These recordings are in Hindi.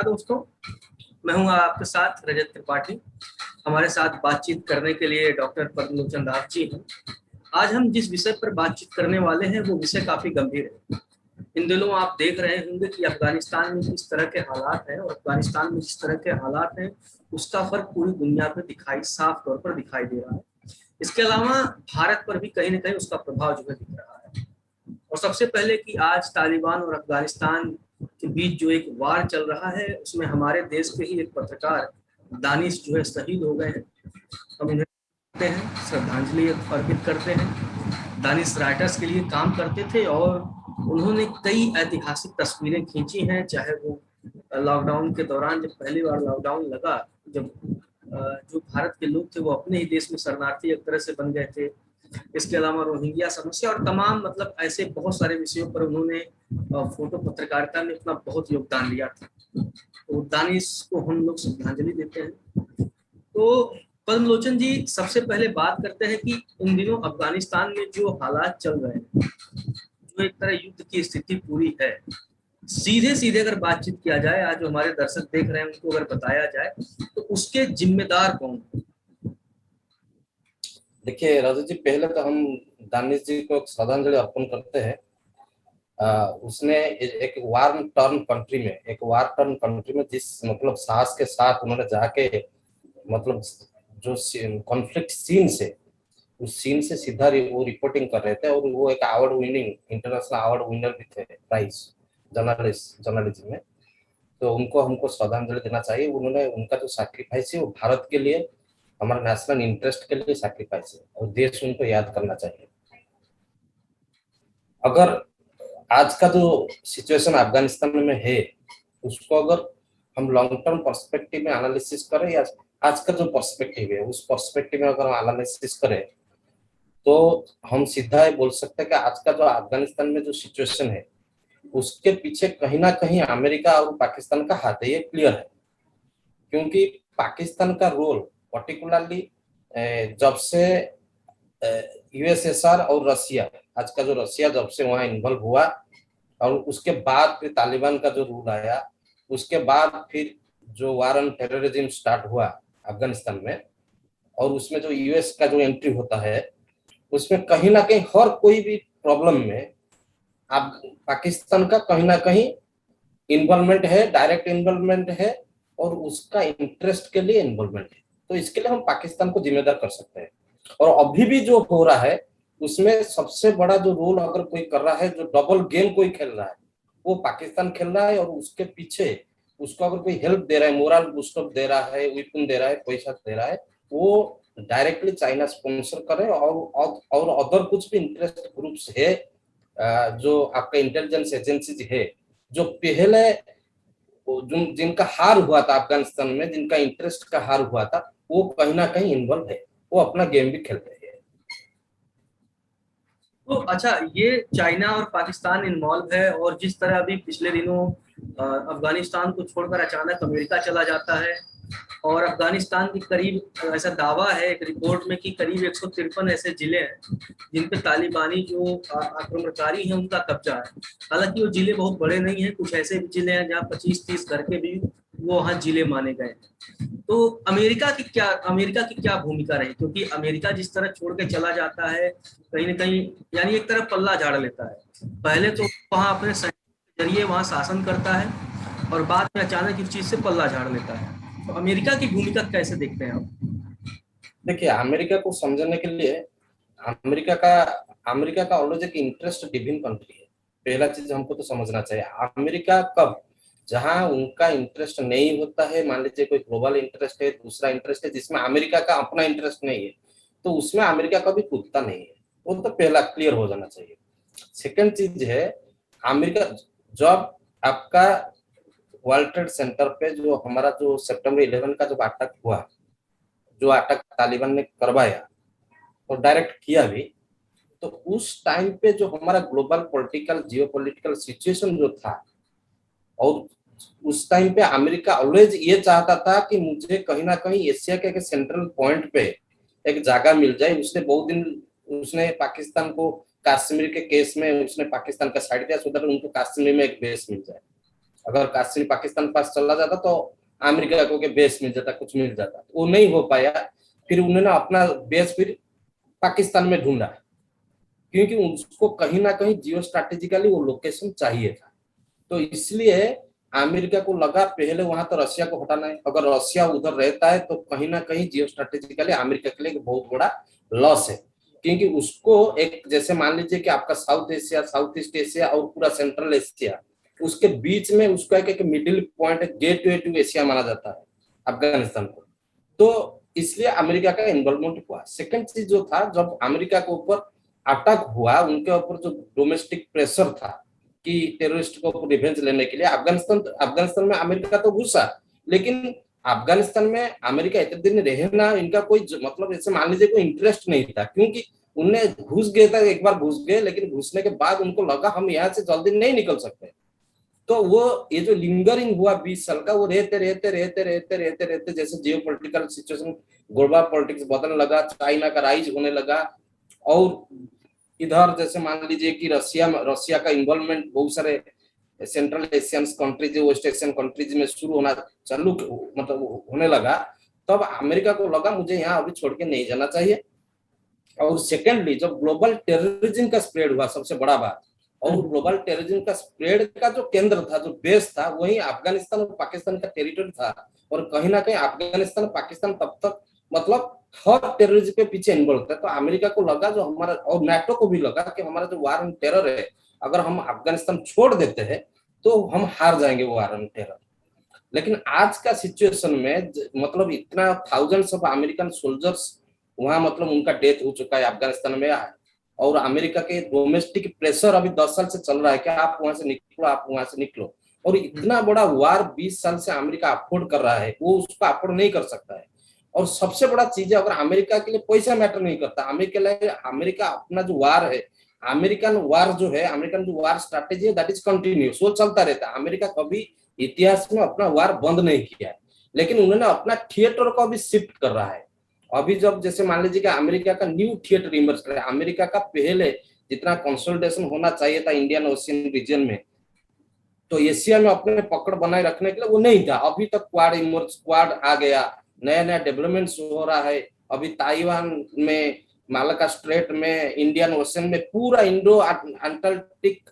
नमस्कार दोस्तों, मैं हूं आपके साथ रजत त्रिपाठी। हमारे साथ बातचीत करने के लिए डॉक्टर पद्मलोचन दास जी हैं। आज हम जिस विषय पर बातचीत करने वाले हैं वो विषय काफी गंभीर है। इन दिनों आप देख रहे होंगे कि अफगानिस्तान में जिस तरह के हालात हैं और अफगानिस्तान में जिस तरह के हालात हैं उसका फर्क पूरी दुनिया पर साफ तौर पर दिखाई दे रहा है। इसके अलावा भारत पर भी कहीं ना कहीं उसका प्रभाव जो है दिख रहा है। और सबसे पहले कि आज तालिबान और अफगानिस्तान के बीच जो एक वार चल रहा है उसमें हमारे देश के ही एक पत्रकार दानिश जो है शहीद हो गए हैं। हम उन्हें करते हैं, श्रद्धांजलि अर्पित करते हैं। दानिश राइटर्स के लिए काम करते थे और उन्होंने कई ऐतिहासिक तस्वीरें खींची हैं, चाहे वो लॉकडाउन के दौरान जब पहली बार लॉकडाउन लगा, जब जो भारत के लोग थे वो अपने ही देश में शरणार्थी एक तरह से बन गए थे। इसके अलावा रोहिंग्या समस्या और तमाम मतलब ऐसे बहुत सारे विषयों पर उन्होंने फोटो पत्रकारिता में अपना बहुत योगदान दिया था। तो दानिश को हम लोग श्रद्धांजलि देते हैं। तो पद्मलोचन जी, सबसे पहले बात करते हैं कि इन दिनों अफगानिस्तान में जो हालात चल रहे हैं, जो एक तरह युद्ध की स्थिति पूरी है, सीधे सीधे अगर बातचीत किया जाए, आज जो हमारे दर्शक देख रहे हैं उनको अगर बताया जाए तो उसके जिम्मेदार कौन? देखिए राजू जी, पहले तो हम दानिश जी को श्रद्धांजलि अर्पण करते हैं। उसने एक वार टर्न कंट्री में जिस मतलब साहस के साथ उन्होंने जाके मतलब जो कॉन्फ्लिक्ट सीन से उस सीन से सीधा वो रिपोर्टिंग कर रहे थे और वो एक award winning international award winner भी थे प्राइज जर्नलिज्म में। तो उनको हमको श्रद्धांजलि देना चाहिए। उन्होंने उनका जो सैक्रिफाइस है वो भारत के लिए, हमारे नेशनल इंटरेस्ट के लिए सैक्रिफाइस है और देश उनको याद करना चाहिए। अगर आज का जो सिचुएशन अफगानिस्तान में है उसको अगर हम लॉन्ग टर्म पर्सपेक्टिव में एनालिसिस करें या आज का जो पर्सपेक्टिव है उस पर्सपेक्टिव में अगर हम एनालिसिस करें तो हम सीधा ही बोल सकते हैं कि आज का जो अफगानिस्तान में जो सिचुएशन है उसके पीछे कहीं ना कहीं अमेरिका और पाकिस्तान का हाथ है, ये क्लियर है। क्योंकि पाकिस्तान का रोल पर्टिकुलरली जब से यूएसएसआर और रसिया, आज का जो रसिया जब से वहां इन्वॉल्व हुआ और उसके बाद फिर तालिबान का जो रूल आया, उसके बाद फिर जो वार ऑन टेररिज्म स्टार्ट हुआ अफगानिस्तान में और उसमें जो यूएस का जो एंट्री होता है उसमें कहीं ना कहीं हर कोई भी प्रॉब्लम में अब पाकिस्तान का कहीं ना कहीं इन्वॉल्वमेंट है, डायरेक्ट इन्वॉल्वमेंट है और उसका इंटरेस्ट के लिए इन्वॉल्वमेंट है। तो इसके लिए हम पाकिस्तान को जिम्मेदार कर सकते हैं। और अभी भी जो हो रहा है उसमें सबसे बड़ा जो रोल अगर कोई कर रहा है, जो डबल गेम कोई खेल रहा है वो पाकिस्तान खेल रहा है। और उसके पीछे उसको अगर कोई हेल्प दे रहा है, मोरल बूस्टअप दे रहा है, वेपन दे रहा है, पैसा दे रहा है, वो डायरेक्टली चाइना स्पॉन्सर करे और अदर कुछ भी इंटरेस्ट ग्रुप्स है जो आपका इंटेलिजेंस एजेंसी है जो पहले जिनका हार हुआ था अफगानिस्तान में, जिनका इंटरेस्ट का हार हुआ था, वो कहीं ना कहीं इन्वॉल्व है, वो अपना गेम भी खेल रहे हैं। तो अच्छा, ये चाइना और पाकिस्तान इन्वॉल्व है और जिस तरह अभी पिछले दिनों अफगानिस्तान को छोड़कर अचानक अमेरिका चला जाता है और अफगानिस्तान की करीब ऐसा दावा है एक रिपोर्ट में कि करीब 153 ऐसे जिले हैं जिन पे तालिबानी जो आक्रमणकारी हैं उनका कब्जा है। हालांकि वो जिले बहुत बड़े नहीं हैं, कुछ ऐसे भी जिले हैं जहाँ 25-30 घर के भी वो वहाँ जिले माने गए हैं। तो अमेरिका की क्या भूमिका रही? क्योंकि अमेरिका जिस तरह छोड़ के चला जाता है कहीं ना कहीं यानी एक तरह पल्ला झाड़ लेता है। पहले तो वहाँ अपने सैनिक के जरिए वहाँ शासन करता है और बाद में अचानक इस चीज से पल्ला झाड़ लेता है। तो अमेरिका की भूमिका कैसे देखते हैं आप? देखिए, अमेरिका को समझने के लिए अमेरिका का ऑलवेज एक इंटरेस्ट ड्रिवन कंट्री है। पहला चीज हमको तो समझना चाहिए, अमेरिका कब जहां उनका इंटरेस्ट नहीं होता है, मान लीजिए कोई ग्लोबल इंटरेस्ट है, दूसरा इंटरेस्ट है जिसमें अमेरिका का अपना इंटरेस्ट नहीं है, तो उसमें अमेरिका कभी कूदता नहीं है। वो तो पहला क्लियर हो जाना चाहिए। सेकेंड चीज है, अमेरिका जब आपका वर्ल्ड ट्रेड सेंटर पे जो हमारा जो सितंबर 11 का जब अटैक हुआ, जो अटैक तालिबान ने करवाया और डायरेक्ट किया भी, तो उस टाइम पे जो हमारा ग्लोबल पॉलिटिकल जियोपॉलिटिकल सिचुएशन जो था, और उस टाइम पे अमेरिका ऑलवेज ये चाहता था कि मुझे कहीं ना कहीं एशिया के सेंट्रल पॉइंट पे एक जगह मिल जाए। उसने बहुत दिन उसने पाकिस्तान को कश्मीर के केस में उसने पाकिस्तान का साइड दिया, सो दैट उनको कश्मीर में एक बेस मिल जाए। अगर कश्मीर पाकिस्तान के पास चला जाता तो अमेरिका को के बेस मिल जाता, कुछ मिल जाता, वो नहीं हो पाया। फिर उन्होंने अपना बेस फिर पाकिस्तान में ढूंढा, क्योंकि उसको कहीं ना कहीं जियो स्ट्रैटेजिकली वो लोकेशन चाहिए था। तो इसलिए अमेरिका को लगा पहले वहां तो रशिया को हटाना है, अगर रशिया उधर रहता है तो कहीं ना कहीं जियो स्ट्रैटेजिकली अमेरिका के लिए एक बहुत बड़ा लॉस है। क्योंकि उसको एक, जैसे मान लीजिए कि आपका South Asia, South East Asia और पूरा सेंट्रल एशिया, उसके बीच में उसका एक middle point, gateway to Asia माना जाता है अफगानिस्तान को। तो इसलिए अमेरिका का इन्वॉल्वमेंट हुआ। सेकंड चीज जो था, जब अमेरिका के ऊपर अटैक हुआ, उनके ऊपर जो डोमेस्टिक प्रेशर था कि टेररिस्ट को रिवेंज लेने के लिए, अफगानिस्तान में अमेरिका तो घुसा, लेकिन अफगानिस्तान में अमेरिका इतने दिन रहना इनका कोई मतलब, जैसे मान लीजिए कोई इंटरेस्ट नहीं था, क्योंकि उनने घुस गए था, एक बार घुस गए, लेकिन घुसने के बाद उनको लगा हम यहाँ से जल्दी नहीं निकल सकते। तो वो ये जो लिंगरिंग हुआ 20 साल का, वो रहते रहते रहते रहते रहते रहते जैसे geo political situation, global politics बदलने लगा, चाइना का राइज होने लगा, और इधर जैसे मान लीजिए कि रशिया का इन्वॉल्वमेंट बहुत सारे Central Asian countries, West Asian countries में शुरू होना चालू, मतलब होने लगा। तब अमेरिका को लगा मुझे यहाँ अभी छोड़ के नहीं जाना चाहिए। और सेकेंडली, जब ग्लोबल टेररिज्म का स्प्रेड हुआ, सबसे बड़ा बात, और ग्लोबल टेररिज्म का स्प्रेड का जो केंद्र था, जो बेस था, वही अफगानिस्तान और पाकिस्तान का टेरिटरी था। और कहीं ना कहीं अफगानिस्तान पाकिस्तान तब तक मतलब हर टेररिज्म के पीछे इन्वॉल्व था। तो अमेरिका को लगा, जो हमारा, और नाटो को भी लगा कि हमारा जो वार ऑन टेरर है, अगर हम अफगानिस्तान छोड़ देते हैं तो हम हार जाएंगे वो वार ऑन टेरर। लेकिन आज का सिचुएशन में मतलब इतना थाउजेंड्स ऑफ अमेरिकन सोल्जर्स वहां, मतलब उनका डेथ हो चुका है अफगानिस्तान में, और अमेरिका के डोमेस्टिक प्रेशर अभी 10 साल से चल रहा है कि आप वहां से निकलो, आप वहां से निकलो। और इतना बड़ा वार 20 साल से अमेरिका अफोर्ड कर रहा है, वो उसको अफोर्ड नहीं कर सकता है। और सबसे बड़ा चीज है, अगर अमेरिका के लिए पैसा मैटर नहीं करता, अमेरिका अपना जो वार है, अमेरिकन वार जो है, अमेरिकन जो वार स्ट्रैटेजी है, दैट इज कंटिन्यूस, वो चलता रहता है। अमेरिका कभी इतिहास में अपना वार बंद नहीं किया है, लेकिन उन्होंने अपना थिएटर को अभी शिफ्ट कर रहा है। अभी जब जैसे मान लीजिए कि अमेरिका का न्यू थिएटर इमर्ज कर रहा है, अमेरिका का पहले जितना कंसोलिडेशन होना चाहिए था इंडियन ओशियन रीजन में, तो एशिया में अपने पकड़ बनाए रखने के लिए वो नहीं था। अभी तक क्वाड आ गया, नया नया डेवलपमेंट हो रहा है। अभी ताइवान में, मालाका स्ट्रेट में, इंडियन ओशन में, पूरा इंडो अंटार्कटिक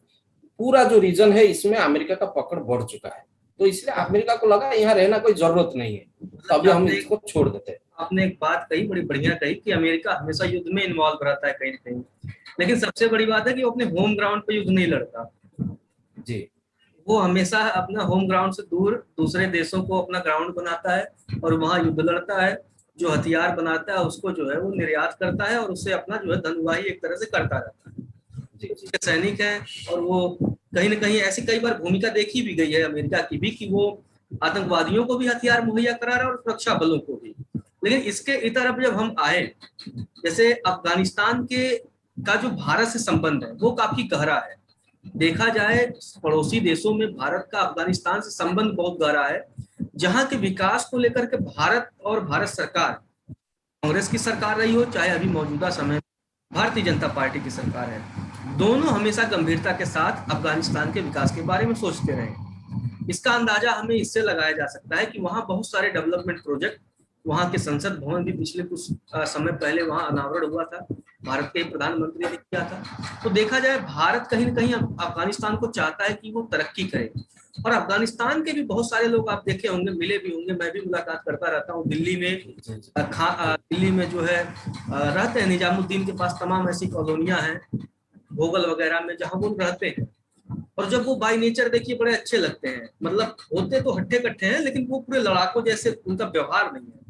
पूरा जो रीजन है, इसमें अमेरिका का पकड़ बढ़ चुका है। तो इसलिए अमेरिका को लगा यहाँ रहना कोई जरूरत नहीं है, तो अभी हम इसको छोड़ देते हैं। आपने एक बात कही, बड़ी बढ़िया कही, कि अमेरिका हमेशा युद्ध में इन्वॉल्व रहता है कहीं ना कहीं, लेकिन सबसे बड़ी बात है कि वो अपने होम ग्राउंड पे युद्ध नहीं लड़ता। जी, वो हमेशा अपना होम ग्राउंड से दूर दूसरे देशों को अपना ग्राउंड बनाता है और वहां युद्ध लड़ता है। जो हथियार बनाता है उसको जो है वो निर्यात करता है और उससे अपना जो है धनवाही एक तरह से करता रहता है। जी, जी, सैनिक हैं, और वो कहीं ना कहीं ऐसी कई बार भूमिका देखी भी गई है अमेरिका की भी, कि वो आतंकवादियों को भी हथियार मुहैया करा रहा है और सुरक्षा बलों को भी। लेकिन इसके इतर अब जब हम आए, जैसे अफगानिस्तान के का जो भारत से संबंध है वो काफी गहरा है। देखा जाए पड़ोसी देशों में भारत का अफगानिस्तान से संबंध बहुत गहरा है। जहां के विकास को लेकर के भारत और भारत सरकार, कांग्रेस की सरकार रही हो चाहे अभी मौजूदा समय भारतीय जनता पार्टी की सरकार है, दोनों हमेशा गंभीरता के साथ अफगानिस्तान के विकास के बारे में सोचते रहे। इसका अंदाजा हमें इससे लगाया जा सकता है कि वहां बहुत सारे डेवलपमेंट प्रोजेक्ट, वहां के संसद भवन भी पिछले कुछ समय पहले वहां अनावरण हुआ था, भारत के प्रधानमंत्री ने किया था। तो देखा जाए भारत कहीं ना कहीं अफगानिस्तान को चाहता है कि वो तरक्की करे। और अफगानिस्तान के भी बहुत सारे लोग आप देखे होंगे, मिले भी होंगे, मैं भी मुलाकात करता रहता हूँ दिल्ली में। दिल्ली में जो है रहते हैं, निजामुद्दीन के पास तमाम ऐसी कॉलोनियां हैं, भोगल वगैरह में, जहां वो रहते हैं। और जब वो बाय नेचर देखिए बड़े अच्छे लगते हैं, मतलब होते तो हट्टे कट्टे हैं लेकिन वो पूरे लड़ाकों जैसे उनका व्यवहार नहीं है।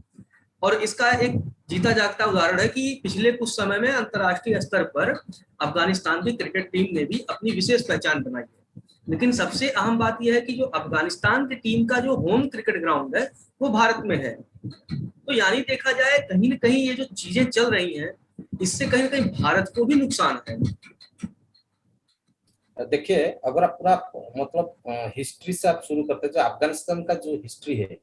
और इसका एक जीता जागता उदाहरण है कि पिछले कुछ समय में अंतर्राष्ट्रीय स्तर पर अफगानिस्तान की क्रिकेट टीम ने भी अपनी विशेष पहचान बनाई है। लेकिन सबसे अहम बात यह है कि जो अफगानिस्तान की टीम का जो होम क्रिकेट ग्राउंड है वो भारत में है। तो यानी देखा जाए कहीं ना कहीं ये जो चीजें चल रही हैं, इससे कहीं ना कहीं भारत को भी नुकसान है। देखिए, अगर आप पूरा मतलब हिस्ट्री से आप शुरू करते हैं, जो अफगानिस्तान का जो हिस्ट्री है,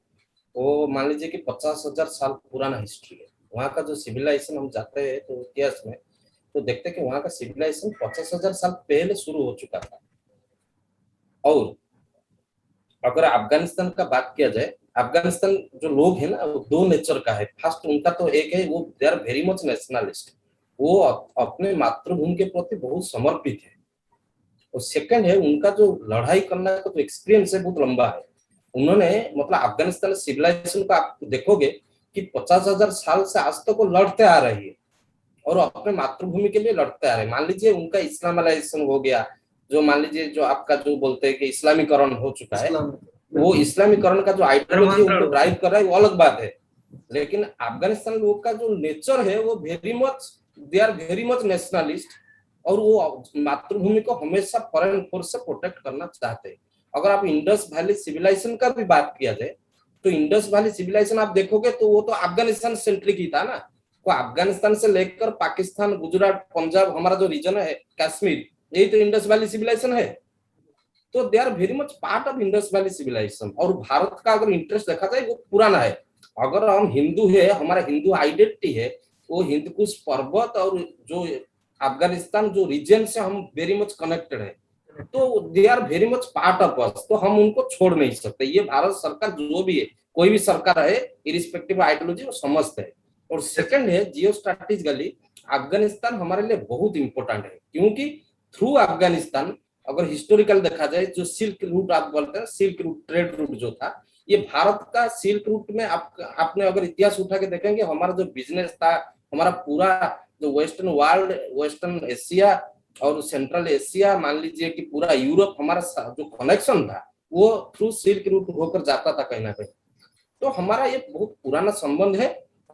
वो मान लीजिए कि 50,000 साल पुराना हिस्ट्री है। वहाँ का जो सिविलाइजेशन, हम जाते हैं तो इतिहास में तो देखते हैं कि वहाँ का सिविलाइजेशन 50,000 साल पहले शुरू हो चुका था। और अगर अफगानिस्तान का बात किया जाए, अफगानिस्तान जो लोग हैं ना वो दो नेचर का है। फर्स्ट उनका तो एक है, वो they are very much nationalist, वो अपने मातृभूमि के प्रति बहुत समर्पित है। और सेकंड है उनका जो लड़ाई करने का जो एक्सपीरियंस है बहुत लंबा है। उन्होंने मतलब अफगानिस्तान सिविलाइजेशन का आप देखोगे कि 50,000 साल से आज तक वो लड़ते आ रही है और अपने मातृभूमि के लिए लड़ते आ रहे हैं। मान लीजिए उनका इस्लामाइजेशन हो गया, जो मान लीजिए जो आपका जो बोलते हैं कि इस्लामीकरण हो चुका है, वो इस्लामीकरण का जो आइडियोलॉजी उनको ड्राइव कर रहा है वो अलग बात है। लेकिन अफगानिस्तान लोग का जो नेचर है वो they are very much nationalist, और वो मातृभूमि को हमेशा फॉरेन फोर्स से प्रोटेक्ट करना चाहते हैं। अगर आप इंडस वैली सिविलाइजेशन का भी बात किया जाए तो इंडस वैली सिविलाइजेशन आप देखोगे तो वो तो अफगानिस्तान सेंट्रिक ही था ना। वो अफगानिस्तान से लेकर पाकिस्तान, गुजरात, पंजाब, हमारा जो रीजन है कश्मीर, यही तो इंडस वैली सिविलाइजेशन है। तो they are very much part of Indus valley civilisation. और भारत का अगर इंटरेस्ट देखा जाए वो पुराना है। अगर हम हिंदू है, हमारा हिंदू आइडेंटिटी है, वो हिंद कुश पर्वत और जो अफगानिस्तान जो रीजन से हम वेरी मच कनेक्टेड है, तो they are very much part of us, तो हम उनको छोड़ नहीं सकते। ये भारत सरकार जो भी है, कोई भी सरकार है, इरिस्पेक्टिव आइडियोलॉजी वो समझते हैं। और सेकंड है जियो स्ट्रैटेजिकली अफगानिस्तान हमारे लिए बहुत इंपॉर्टेंट है, क्योंकि थ्रू अफगानिस्तान अगर हिस्टोरिकल देखा जाए, जो सिल्क रूट आप बोलते हैं, सिल्क रूट ट्रेड रूट जो था, ये भारत का सिल्क रूट में आपने अगर इतिहास उठा के देखेंगे, हमारा जो बिजनेस था, हमारा पूरा जो वेस्टर्न वर्ल्ड, वेस्टर्न एशिया और सेंट्रल एशिया, मान लीजिए कि पूरा यूरोप, हमारा जो कनेक्शन था वो थ्रू सिल्क रूट होकर जाता था कहीं ना कहीं। तो हमारा ये बहुत पुराना संबंध है।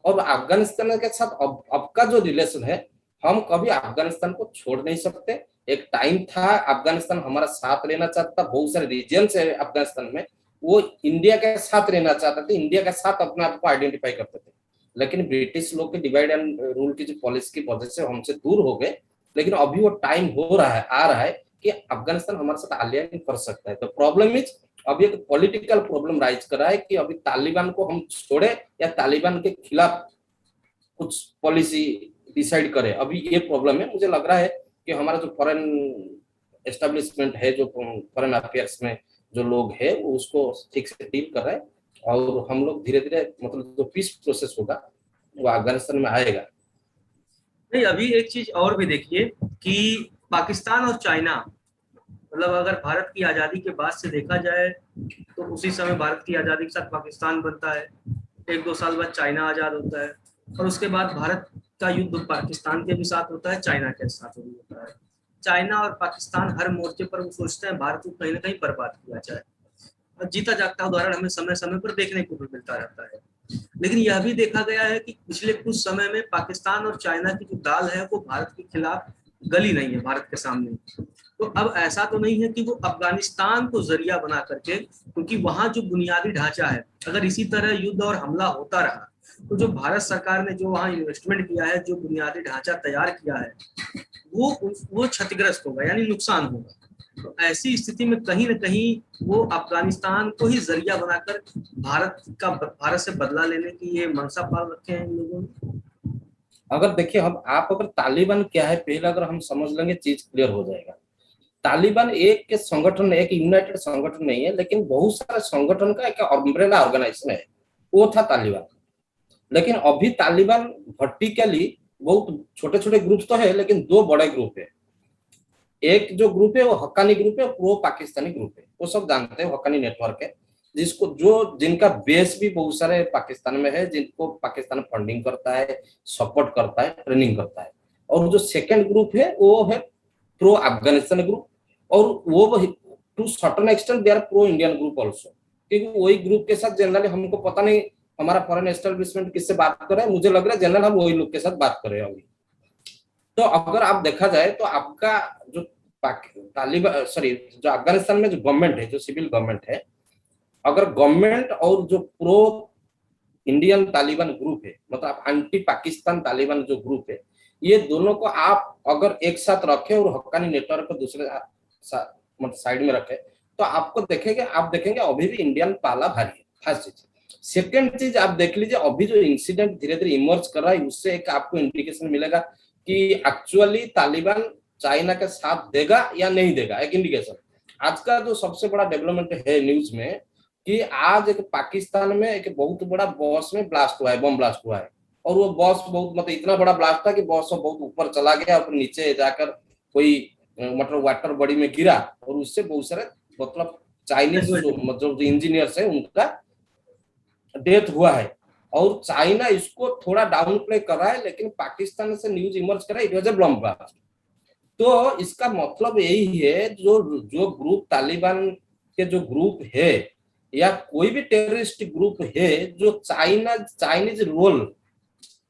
और अफगानिस्तान के साथ अब का जो रिलेशन है, हम कभी अफगानिस्तान को छोड़ नहीं सकते। एक टाइम था अफगानिस्तान हमारा साथ लेना चाहता, बहुत सारे रीजन है अफगानिस्तान में, वो इंडिया के साथ रहना चाहते थे, इंडिया के साथ अपने आप को आइडेंटिफाई करते थे। लेकिन ब्रिटिश लोग के डिवाइड एंड रूल की जो पॉलिसी की वजह से हमसे दूर हो गए। लेकिन अभी वो टाइम हो रहा है, आ रहा है कि अफगानिस्तान हमारे साथ अलायंस कर सकता है। तो प्रॉब्लम इज, अभी एक पॉलिटिकल प्रॉब्लम राइज कर रहा है कि अभी तालिबान को हम छोड़े या तालिबान के खिलाफ कुछ पॉलिसी डिसाइड करें। अभी ये प्रॉब्लम है। मुझे लग रहा है कि हमारा जो फॉरेन एस्टेब्लिशमेंट है, जो फॉरेन अफेयर्स में जो लोग हैं, वो उसको ठीक से डील कर रहे हैं। और हम लोग धीरे धीरे मतलब जो पीस प्रोसेस होगा वो अफगानिस्तान में आएगा। नहीं, अभी एक चीज और भी देखिए कि पाकिस्तान और चाइना, मतलब अगर भारत की आज़ादी के बाद से देखा जाए तो उसी समय भारत की आज़ादी के साथ पाकिस्तान बनता है, 1-2 साल बाद चाइना आज़ाद होता है, और उसके बाद भारत का युद्ध पाकिस्तान के भी साथ होता है, चाइना के साथ भी होता है। चाइना और पाकिस्तान हर मोर्चे पर वो सोचते हैं भारत को कहीं ना कहीं बर्बाद किया जाए, और जीता जागता उदाहरण हमें समय समय पर देखने को भी मिलता रहता है। लेकिन यह भी देखा गया है कि पिछले कुछ समय में पाकिस्तान और चाइना की जो दाल है वो भारत के खिलाफ गली नहीं है भारत के सामने। तो अब ऐसा तो नहीं है कि वो अफगानिस्तान को जरिया बना करके, क्योंकि वहां जो बुनियादी ढांचा है, अगर इसी तरह युद्ध और हमला होता रहा तो जो भारत सरकार ने जो वहां इन्वेस्टमेंट किया है, जो बुनियादी ढांचा तैयार किया है, वो क्षतिग्रस्त होगा, यानी नुकसान होगा। तो ऐसी स्थिति में कहीं ना कहीं वो अफगानिस्तान को ही जरिया बनाकर भारत से बदला लेने की ये मनसा पाल रखे हैं इन लोगों ने। अगर देखिए हम आप अगर तालिबान क्या है पहले अगर हम समझ लेंगे, चीज क्लियर हो जाएगा। तालिबान एक के संगठन, एक यूनाइटेड संगठन नहीं है, लेकिन बहुत सारे संगठन का एक अम्ब्रेला ऑर्गेनाइजेशन है, वो था तालिबान। लेकिन अभी तालिबान वर्टिकली बहुत छोटे छोटे ग्रुप तो है, लेकिन दो बड़े ग्रुप है। एक जो ग्रुप है वो हक्कानी ग्रुप है, प्रो पाकिस्तानी ग्रुप है, वो सब जानते हैं, हक्कानी नेटवर्क है, जिनका बेस भी बहुत सारे पाकिस्तान में है, जिनको पाकिस्तान फंडिंग करता है, सपोर्ट करता है, ट्रेनिंग करता है। और जो सेकंड ग्रुप है वो है प्रो अफगानिस्तान ग्रुप, और वो to certain extent they are pro Indian group also, क्योंकि वही ग्रुप के साथ जनरली हमको पता नहीं हमारा फॉरेन एस्टेब्लिशमेंट किससे बात कर रहा है, मुझे लग रहा है जनरल हम वही लोग के साथ बात कर रहे हैं अभी। तो अगर आप देखा जाए तो आपका जो तालिबान जो अफगानिस्तान में जो गवर्नमेंट है, जो सिविल गवर्नमेंट है, अगर गवर्नमेंट और जो प्रो इंडियन तालिबान ग्रुप है, मतलब एंटी पाकिस्तान तालिबान जो ग्रुप है, ये दोनों को आप अगर एक साथ रखे और हक्कानी नेटवर्क को दूसरे मतलब साइड में रखे, तो आपको आप देखेंगे अभी भी इंडियन पाला भारी है। फर्स्ट चीज। सेकेंड चीज आप देख लीजिए, अभी जो इंसिडेंट धीरे धीरे इमर्ज कर रहा है, उससे एक आपको इंडिकेशन मिलेगा कि एक्चुअली तालिबान चाइना के साथ देगा या नहीं देगा, एक इंडिकेशन। आज का जो सबसे बड़ा डेवलपमेंट है न्यूज में कि आज एक पाकिस्तान में एक बहुत बड़ा बॉस में ब्लास्ट हुआ है, बम ब्लास्ट हुआ है। और वो बॉस बहुत मतलब इतना बड़ा ब्लास्ट था कि बॉस बहुत ऊपर चला गया और नीचे जाकर कोई मतलब वाटर बॉडी में गिरा और उससे बहुत सारे मतलब चाइनीज मतलब जो इंजीनियर्स है उनका डेथ हुआ है। और चाइना इसको थोड़ा डाउन प्ले कर रहा है, लेकिन पाकिस्तान से न्यूज इमर्ज कर रहा है it was a bomb blast. तो इसका मतलब यही है जो जो ग्रुप तालिबान के जो ग्रुप है या कोई भी टेररिस्ट ग्रुप है जो चाइनीज रोल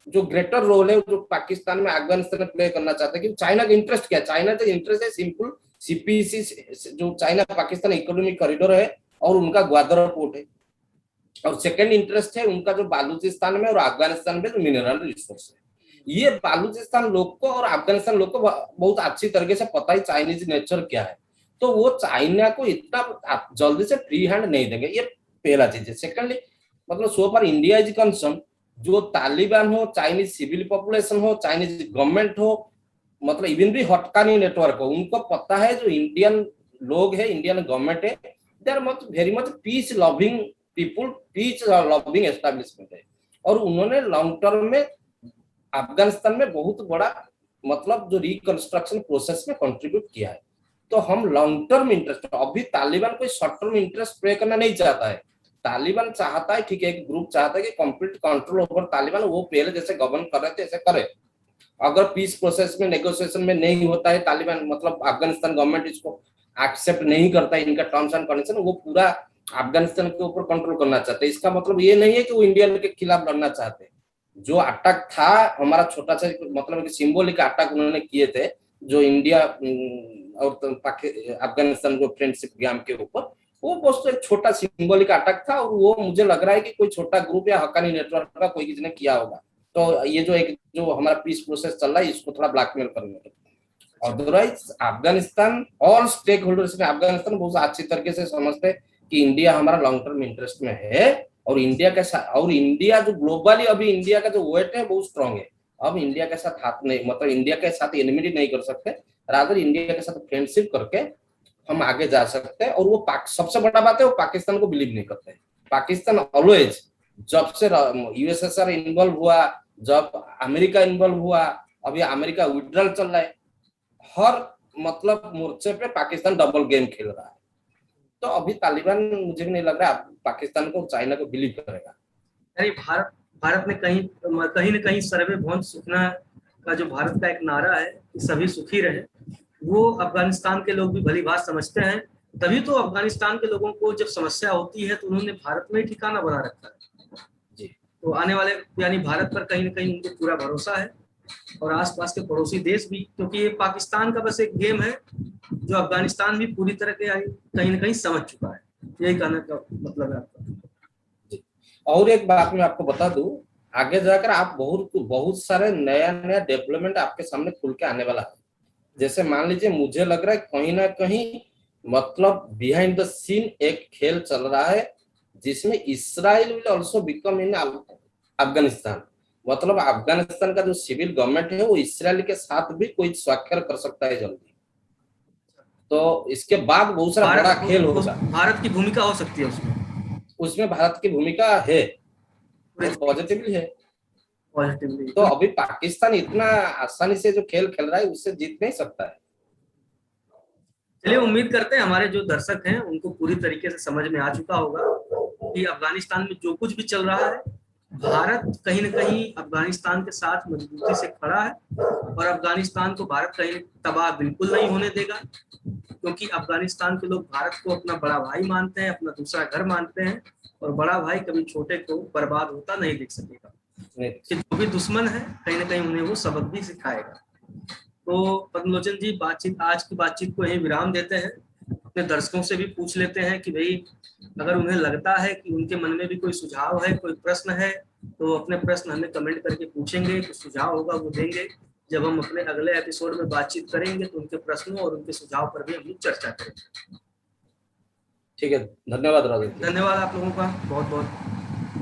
जो ग्रेटर रोल है जो पाकिस्तान में अफगानिस्तान में प्ले करना चाहता है कि चाइना का इंटरेस्ट क्या है। चाइना का इंटरेस्ट है सिंपल सीपीसी जो चाइना पाकिस्तान इकोनॉमिक कॉरिडोर है और उनका ग्वादर पोर्ट है। और सेकंड इंटरेस्ट है उनका जो बालूचिस्तान में और अफगानिस्तान में जो मिनरल रिसोर्स है। ये बालूचिस्तान लोग को और अफगानिस्तान लोग को बहुत अच्छी तरीके से पता है चाइनीज नेचर क्या है। तो वो चाइना को इतना जल्दी से फ्री हैंड नहीं देंगे, ये पहला चीज है। सेकंडली मतलब सो फार इंडिया इज कंसर्न, जो तालिबान हो, चाइनीज सिविल पॉपुलेशन हो, चाइनीज गवर्नमेंट हो, मतलब इवन भी हक्कानी नेटवर्क हो, उनको पता है जो इंडियन लोग है, इंडियन गवर्नमेंट है, they are much very much peace loving people, peace loving establishment है। और उन्होंने लॉन्ग टर्म में अफगानिस्तान में बहुत बड़ा मतलब जो रिकंस्ट्रक्शन प्रोसेस में कंट्रीब्यूट किया है। तो हम लॉन्ग टर्म इंटरेस्ट, अभी तालिबान कोई शॉर्ट टर्म इंटरेस्ट प्ले करना नहीं चाहता है। तालिबान चाहता है, ठीक है, एक ग्रुप चाहता है कि कंप्लीट कंट्रोल ओवर तालिबान, वो पहले जैसे गवर्न कर रहे थे ऐसे करे। अगर पीस प्रोसेस में नेगोशिएशन में नहीं होता है तालिबान मतलब अफगानिस्तान गवर्नमेंट इसको एक्सेप्ट नहीं करता है इनका टर्म्स एंड कंडीशन, वो पूरा अफगानिस्तान के ऊपर कंट्रोल करना चाहते हैं। इसका मतलब ये नहीं है कि वो इंडिया के खिलाफ लड़ना चाहते। जो अटैक था हमारा छोटा सा मतलब सिंबॉलिक अटैक उन्होंने किए थे जो इंडिया और अफगानिस्तान को फ्रेंडशिप गेम के ऊपर, वो बहुत एक छोटा सिंबॉलिक अटैक था। और वो मुझे लग रहा है कि कोई छोटा ग्रुप या हक्कानी नेटवर्क का कोई किसी ने किया होगा। तो ये जो एक जो हमारा पीस प्रोसेस चल रहा है इसको थोड़ा ब्लैकमेल करने के। Otherwise Afghanistan all stake holders में अफगानिस्तान बहुत अच्छी तरीके से समझते हैं कि इंडिया हमारा लॉन्ग टर्म इंटरेस्ट में है। और इंडिया के साथ, और इंडिया जो ग्लोबली अभी इंडिया का जो वेट है बहुत स्ट्रांग है। अब इंडिया के साथ हाथ नहीं मतलब इंडिया के साथ एनिमिटी नहीं कर सकते, रादर इंडिया के साथ फ्रेंडशिप करके हम आगे जा सकते हैं। और वो सबसे बड़ा बात है वो पाकिस्तान को बिलीव नहीं करते। पाकिस्तान ऑलवेज जब से यूएसएसआर इन्वॉल्व हुआ, जब अमेरिका इन्वॉल्व हुआ, अभी अमेरिका विड्रॉल चल रहा है, हर मतलब मोर्चे पे पाकिस्तान डबल गेम खेल रहा है। तो अभी तालिबान मुझे भी नहीं लग रहा पाकिस्तान को चाइना को बिलीव करेगा। यानी भारत ने कहीं न कहीं सर्वे भवन्तु सुखिनः का जो भारत का एक नारा है कि सभी सुखी रहे, वो अफगानिस्तान के लोग भी भली बात समझते हैं। तभी तो अफगानिस्तान के लोगों को जब समस्या होती है तो उन्होंने भारत में ठिकाना बना रखा है जी। तो आने वाले यानी भारत पर कहीं न कहीं उनको पूरा भरोसा है और आसपास के पड़ोसी देश भी, क्योंकि ये पाकिस्तान का बस एक गेम है जो अफगानिस्तान भी पूरी तरह के कहीं न कहीं समझ चुका है। यही कहने का मतलब है आपका। और एक बात मैं आपको बता दूं, आगे जाकर आप बहुत सारे नया डेवलपमेंट आपके सामने खुल के आने वाला है। जैसे मान लीजिए मुझे लग रहा है कहीं ना कहीं मतलब बिहाइंड द सीन एक खेल चल रहा है जिसमें Israel will also become in Afghanistan. मतलब अफगानिस्तान का जो सिविल गवर्नमेंट है वो इसराइल के साथ भी कोई स्वाक्षर कर सकता है जल्दी। तो इसके बाद बहुत सारा बड़ा खेल होगा। भारत की भूमिका हो सकती है उसमें भारत की भूमिका है, पॉजिटिवली है। तो अभी पाकिस्तान इतना आसानी से जो खेल खेल रहा है उससे जीत नहीं सकता है। चलिए उम्मीद करते हैं हमारे जो दर्शक हैं उनको पूरी तरीके से समझ में आ चुका होगा कि अफगानिस्तान में जो कुछ भी चल रहा है, भारत कहीं न कहीं अफगानिस्तान के साथ मजबूती से खड़ा है और अफगानिस्तान को भारत कहीं तबाह बिल्कुल नहीं होने देगा, क्योंकि अफगानिस्तान के लोग भारत को अपना बड़ा भाई मानते हैं, अपना दूसरा घर मानते हैं और बड़ा भाई कभी छोटे को बर्बाद होता नहीं देख सकेगा। कि जो भी दुश्मन है कहीं ना कहीं उन्हें वो सबक भी सिखाएगा। तो पद्मलोचन जी आज की बातचीत को यही विराम देते हैं। अपने दर्शकों से भी पूछ लेते हैं कि भाई अगर उन्हें लगता है कि उनके मन में भी कोई सुझाव है, कोई प्रश्न है, तो अपने प्रश्न हमें कमेंट करके पूछेंगे, कुछ सुझाव होगा वो देंगे। जब हम अपने अगले एपिसोड में बातचीत करेंगे तो उनके प्रश्नों और उनके सुझाव पर भी हम लोग चर्चा करेंगे। ठीक है, धन्यवाद राजेश। धन्यवाद आप लोगों का बहुत बहुत।